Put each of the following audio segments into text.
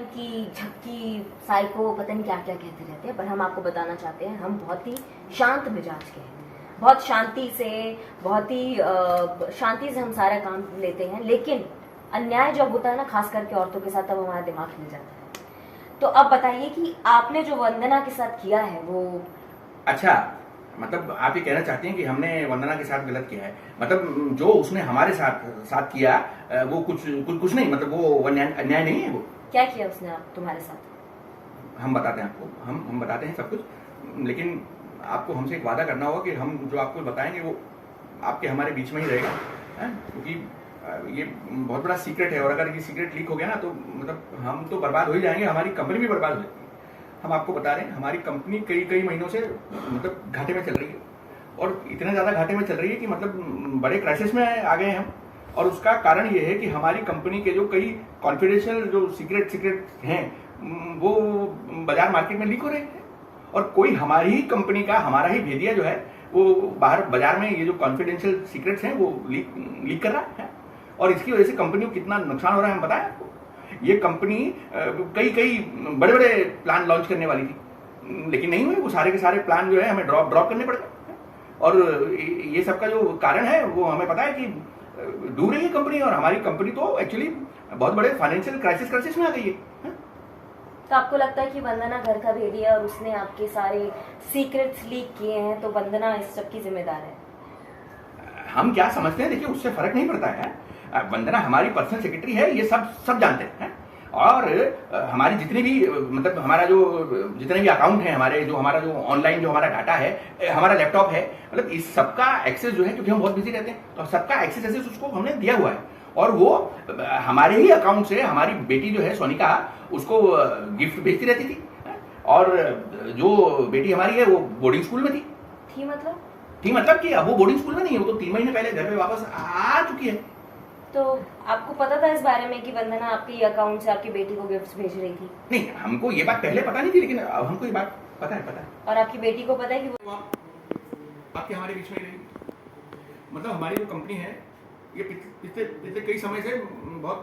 की झक्की साइको पता नहीं क्या क्या कहते रहते हैं, पर हम आपको बताना चाहते हैं हम बहुत ही शांत मिजाज के हैं। बहुत शांति से हम सारा काम लेते हैं, लेकिन अन्याय जब होता है ना, खास करके औरतों के साथ, तब हमारा दिमाग हिल जाता है। तो अब बताइए कि आपने जो वंदना के साथ किया है वो अच्छा, मतलब आप ये कहना चाहती हैं कि हमने वंदना के साथ गलत किया है। मतलब जो उसने हमारे साथ साथ किया वो कुछ नहीं, मतलब वो अन्याय नहीं है। वो क्या किया उसने आप तुम्हारे साथ? हम बताते हैं आपको, हम बताते हैं सब कुछ, लेकिन आपको हमसे एक वादा करना होगा कि हम जो आपको बताएंगे वो आपके हमारे बीच में ही रहेगा, क्योंकि ये बहुत बड़ा सीक्रेट है, और अगर ये सीक्रेट लीक हो गया ना तो मतलब हम तो बर्बाद हो ही जाएंगे, हमारी कंपनी भी बर्बाद हो जाएगी। हम आपको बता रहे हैं हमारी कंपनी कई महीनों से मतलब घाटे में चल रही है, और इतने ज़्यादा घाटे में चल रही है कि मतलब बड़े क्राइसिस में आ गए हैं हम। और उसका कारण ये है कि हमारी कंपनी के जो कई कॉन्फिडेंशियल जो सीक्रेट हैं वो बाजार मार्केट में लीक हो रहे हैं, और कोई हमारी ही कंपनी का, हमारा ही भेदिया जो है वो बाहर बाजार में ये जो कॉन्फिडेंशियल सीक्रेट्स हैं वो लीक कर रहा है। और इसकी वजह से कंपनी को कितना नुकसान हो रहा है हम बताएं आपको। ये कंपनी कई बड़े बड़े प्लान लॉन्च करने वाली थी, लेकिन नहीं हुए। वो सारे के सारे प्लान जो है हमें ड्रॉप करने पड़ गए, और ये सब का जो कारण है वो हमें पता है कि डूब रही है कंपनी, और हमारी कंपनी तो एक्चुअली बहुत बड़े फाइनेंशियल क्राइसिस में आ गई है। तो आपको लगता है कि वंदना घर का भेदी है और उसने आपके सारे सीक्रेट्स लीक किए हैं, तो वंदना इस सब की जिम्मेदार है? हम क्या समझते हैं, देखिए उससे फर्क नहीं पड़ता है। वंदना हमारी पर्सनल सेक्रेटरी है, ये सब जानते हैं। और हमारी जितने भी मतलब हमारा जो जितने भी अकाउंट है हमारे, जो हमारा जो ऑनलाइन जो हमारा डाटा है, हमारा लैपटॉप है, मतलब इस सबका एक्सेस जो है, क्योंकि हम बहुत बिजी रहते हैं तो सबका एक्सेस उसको हमने दिया हुआ है। और वो हमारे ही अकाउंट से हमारी बेटी जो है सोनिका उसको गिफ्ट भेजती रहती थी। और जो बेटी हमारी है वो बोर्डिंग स्कूल में थी मतलब कि अब वो बोर्डिंग स्कूल में नहीं है, वो तो 3 महीने पहले घर पे वापस आ चुकी है। तो आपको पता था इस बारे में कि वंदना आपके अकाउंट से आपकी बेटी को गिफ्ट्स भेज रही थी? नहीं, हमको ये बात पहले पता नहीं थी, लेकिन अब हमको ये बात पता है। और आपकी बेटी को पता है कि वो आपके हमारे बीच में ही रही। मतलब हमारी जो कंपनी है ये पिछले कई समय से बहुत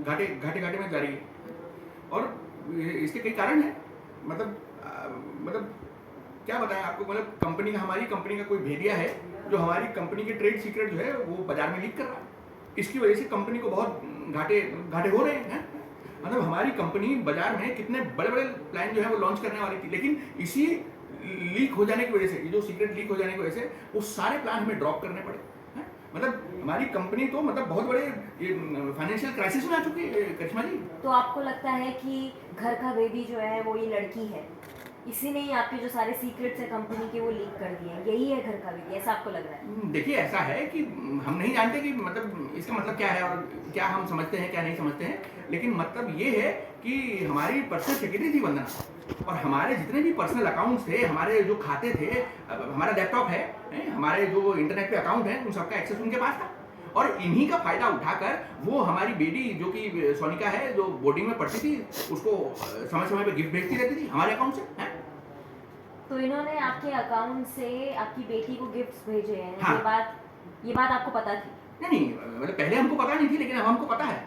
घाटे में जा रही है, और इसके कई कारण हैं। मतलब क्या बताएं आपको, मतलब हमारी कंपनी का कोई भेदिया है जो हमारी कंपनी के ट्रेड सीक्रेट जो है वो बाजार में लीक कर रहा है। इसकी वजह से कंपनी को बहुत घाटे हो रहे हैं। मतलब हमारी कंपनी बाजार में कितने बड़े प्लान जो है वो लॉन्च करने वाली थी, लेकिन इसी लीक हो जाने की वजह से, ये जो सीक्रेट लीक हो जाने की वजह से वो सारे प्लान हमें ड्रॉप करने पड़े। मतलब हमारी कंपनी तो मतलब बहुत बड़े फाइनेंशियल क्राइसिस में आ चुकी है करिश्मा जी। तो आपको लगता है कि घर का बेबी जो है वो ये लड़की है, इसी ने ही आपके जो सारे सीक्रेट्स है कंपनी के वो लीक कर दिए हैं, यही है घर का बेबी, ऐसा आपको लग रहा है? देखिए ऐसा है कि हम नहीं जानते कि मतलब इसका मतलब क्या है, और क्या हम समझते हैं क्या नहीं समझते हैं, लेकिन मतलब ये है कि हमारी पर्सनल सेक्रेटरी थी वंदना, और हमारे जितने भी पर्सनल अकाउंट्स थे, हमारे जो खाते थे, हमारा लैपटॉप है, हमारे जो इंटरनेट पे अकाउंट है, उन सबका एक्सेस उनके पास था। और इन्हीं का फायदा उठाकर वो हमारी बेटी जो कि सोनिका है, जो बोर्डिंग में पढ़ती थी, उसको समय पे गिफ्ट भेजती रहती थी हमारे अकाउंट से। तो इन्होंने आपके अकाउंट से आपकी बेटी को गिफ्ट्स भेजे हैं? हाँ। ये बात आपको पता थी? नहीं, मतलब पहले हमको पता नहीं थी, लेकिन अब हमको पता है।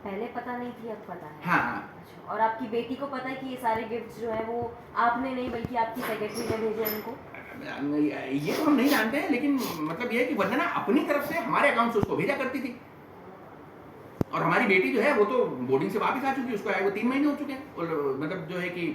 पहले पता नहीं थी, अब पता है? हाँ। अच्छा, और आपकी बेटी को पता है कि ये सारे गिफ्ट्स जो है वो आपने नहीं बल्कि आपकी सेक्रेटरी ने भेजे उनको? ये तो हम नहीं जानते हैं, लेकिन मतलब ये है कि वंदना अपनी तरफ से हमारे अकाउंट से उसको भेजा करती थी, और हमारी बेटी जो है वो तो बोर्डिंग से वापस आ चुकी है, उसको आए वो 3 महीने हो चुके हैं, और मतलब जो है कि